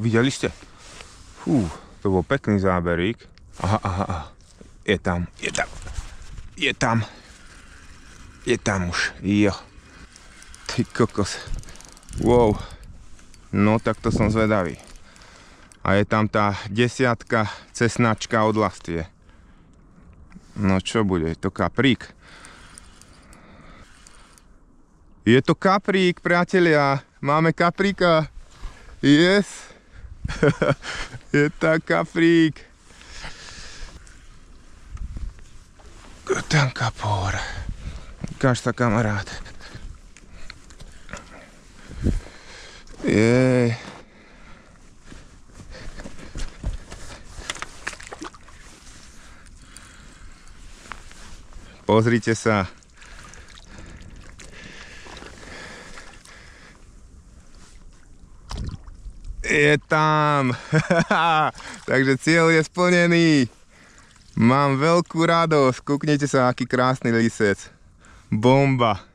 Videli ste? Fú, to bol pekný záberík. Aha. Je tam. Je tam už. Jo. Ty kokos. Wow. No tak to som zvedavý. A je tam tá 10 cesnačka od Lastie. No čo bude? Je to kaprík. Je to kaprík, priatelia. Máme kapríka. Yes. Je to kaprík. Ten kapor. Ukáž sa, kamarát. Jej. Pozrite sa. Je tam. Takže cieľ je splnený. Mám veľkú radosť. Kúknite sa, aký krásny lisec. Bomba.